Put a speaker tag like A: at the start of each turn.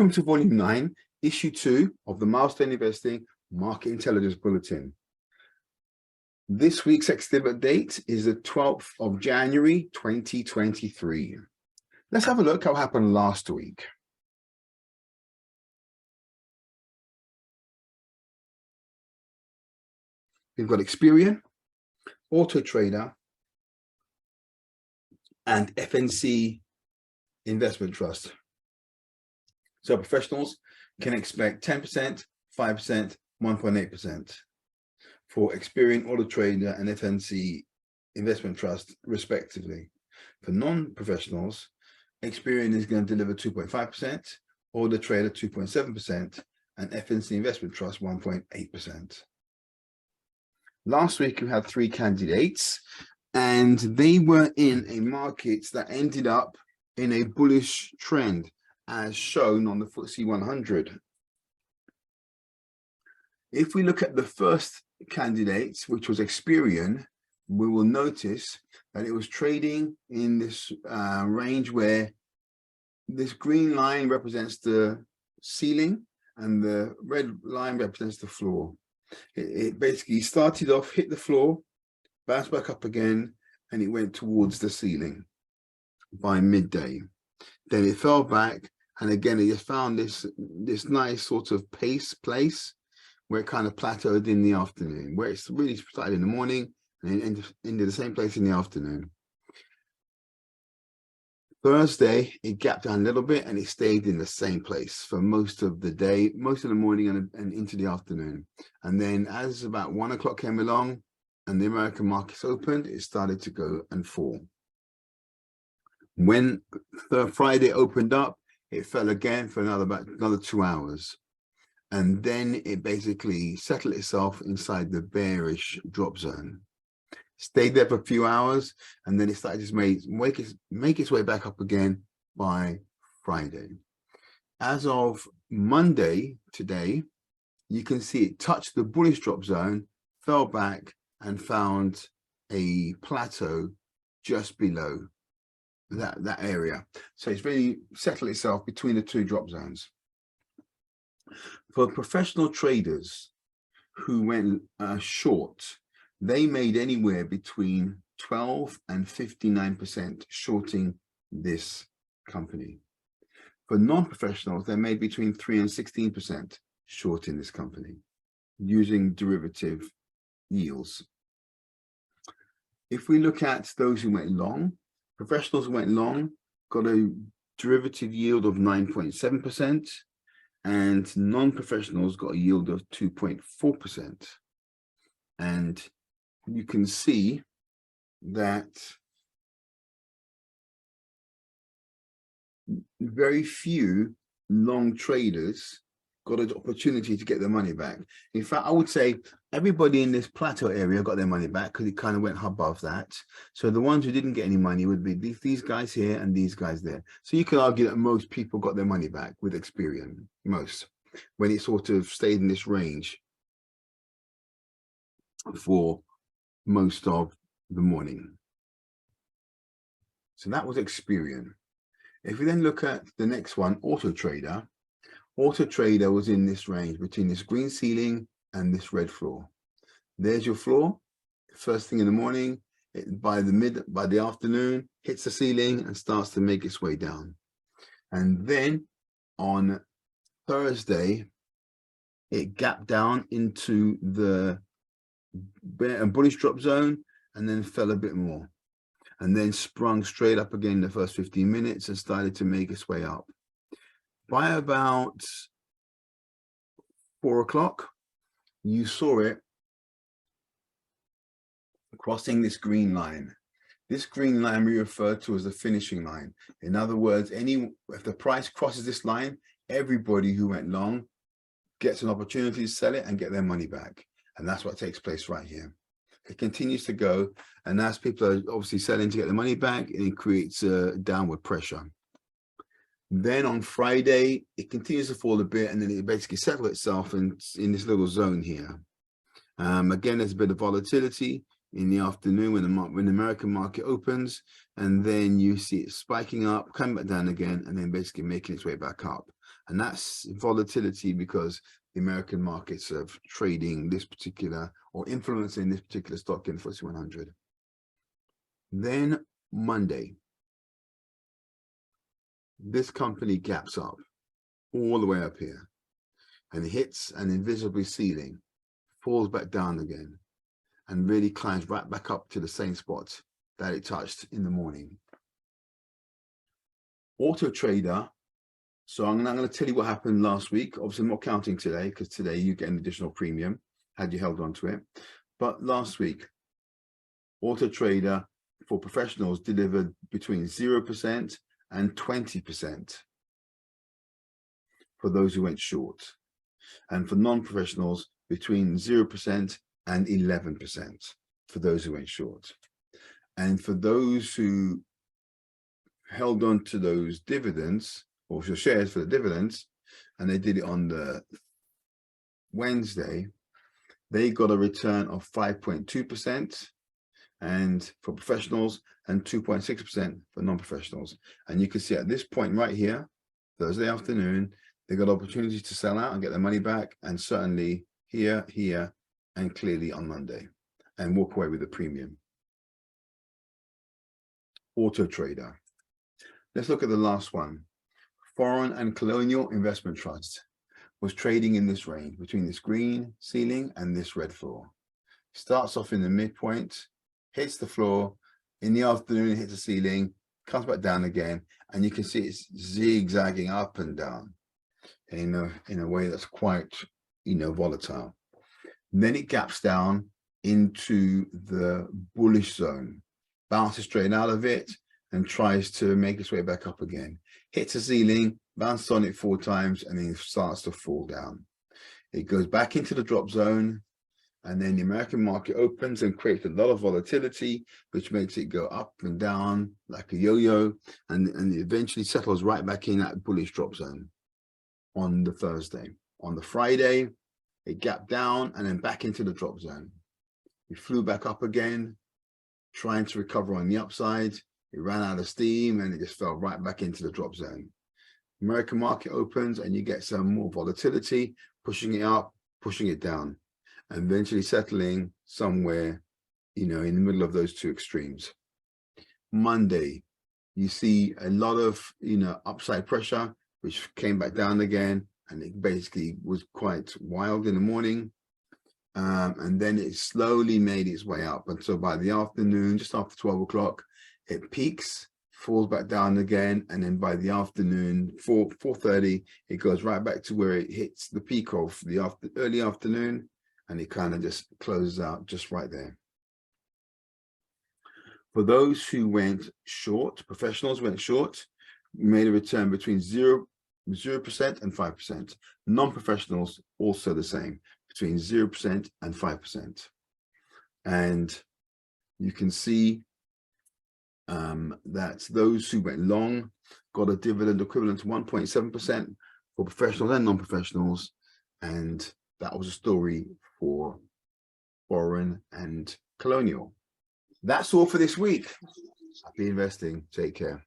A: Welcome to Volume 9, Issue 2 of the Milestone Investing Market Intelligence Bulletin. This week's ex-dividend date is the 12th of January 2023. Let's have a look at what happened last week. We've got Experian, Auto Trader, and FTSE Investment Trust. So professionals can expect 10%, 5%, 1.8% for Experian, Auto Trader, and FTSE Investment Trust, respectively. For non-professionals, Experian is going to deliver 2.5%, Auto Trader 2.7%, and FTSE Investment Trust 1.8%. Last week we had 3 candidates, and they were in a market that ended up in a bullish trend, as shown on the FTSE 100. If we look at the first candidate, which was Experian, we will notice that it was trading in this range where this green line represents the ceiling and the red line represents the floor. It basically started off, hit the floor, bounced back up again, and it went towards the ceiling by midday. Then it fell back, and again it just found this nice sort of place where it kind of plateaued in the afternoon, where it's really started in the morning and it ended the same place in the afternoon. Thursday it gapped down a little bit and it stayed in the same place for most of the day, most of the morning and into the afternoon. And then as about 1 o'clock came along and the American markets opened, it started to go and fall. When the Friday opened up, it fell again for another 2 hours. And then it basically settled itself inside the bearish drop zone. Stayed there for a few hours, and then it started to make its way back up again by Friday. As of Monday, today, you can see it touched the bullish drop zone, fell back, and found a plateau just below that area. So it's really settled itself between the 2 drop zones. For professional traders who went short, they made anywhere between 12 and 59% shorting this company. For non-professionals, they made between 3 and 16% shorting this company using derivative yields. If we look at those who went long, professionals who went long got a derivative yield of 9.7%, and non-professionals got a yield of 2.4%. And you can see that very few long traders got an opportunity to get their money back. In fact, I would say everybody in this plateau area got their money back because it kind of went above that. So the ones who didn't get any money would be these guys here and these guys there. So you could argue that most people got their money back with Experian, most, when it sort of stayed in this range for most of the morning. So that was Experian. If we then look at the next one, Auto Trader. Auto Trader was in this range between this green ceiling and this red floor. There's your floor. First thing in the morning, by the afternoon, hits the ceiling and starts to make its way down. And then on Thursday, it gapped down into the bullish drop zone and then fell a bit more, and then sprung straight up again in the first 15 minutes and started to make its way up. By about 4 o'clock, you saw it crossing this green line. This green line we refer to as the finishing line. In other words, if the price crosses this line, everybody who went long gets an opportunity to sell it and get their money back. And that's what takes place right here. It continues to go, and as people are obviously selling to get the money back, it creates a downward pressure. Then on Friday, it continues to fall a bit, and then it basically settles itself in this little zone here. Again, there's a bit of volatility in the afternoon when the American market opens, and then you see it spiking up, coming back down again, and then basically making its way back up. And that's volatility because the American markets are trading this particular or influencing this particular stock in the FTSE 100. Then Monday, this company gaps up all the way up here and hits an invisible ceiling, falls back down again, and really climbs right back up to the same spot that it touched in the morning. Auto Trader. So I'm not going to tell you what happened last week. Obviously, I'm not counting today because today you get an additional premium had you held on to it. But last week, Auto Trader for professionals delivered between 0% and 20% for those who went short. And for non-professionals, between 0% and 11% for those who went short. And for those who held on to those dividends, or shares for the dividends, and they did it on the Wednesday, they got a return of 5.2% and for professionals and 2.6% for non-professionals. And you can see at this point right here, Thursday afternoon, they got opportunities to sell out and get their money back, and certainly here, and clearly on Monday, and walk away with a premium. Auto Trader. Let's look at the last one. Foreign and Colonial Investment Trust was trading in this range between this green ceiling and this red floor. Starts off in the midpoint, hits the floor, in the afternoon hits the ceiling, comes back down again, and you can see it's zigzagging up and down in a way that's quite, volatile. And then it gaps down into the bullish zone, bounces straight out of it, and tries to make its way back up again. Hits the ceiling, bounces on it 4 times, and then starts to fall down. It goes back into the drop zone, and then the American market opens and creates a lot of volatility, which makes it go up and down like a yo-yo, and it eventually settles right back in that bullish drop zone on the Thursday. On the Friday, it gapped down and then back into the drop zone. It flew back up again, trying to recover on the upside. It ran out of steam and it just fell right back into the drop zone. American market opens and you get some more volatility, pushing it up, pushing it down, and eventually settling somewhere, in the middle of those two extremes. Monday, you see a lot of, upside pressure, which came back down again, and it basically was quite wild in the morning. And then it slowly made its way up. And so by the afternoon, just after 12 o'clock, it peaks, falls back down again. And then by the afternoon, 4:30, it goes right back to where it hits the peak of the early afternoon. And it kind of just closes out just right there. For those who went short, professionals went short, made a return between 0% and 5%. Non-professionals also the same, between 0% and 5%. And you can see that those who went long got a dividend equivalent to 1.7% for professionals and non-professionals. And that was a story for Foreign and Colonial. That's all for this week. Happy investing. Take care.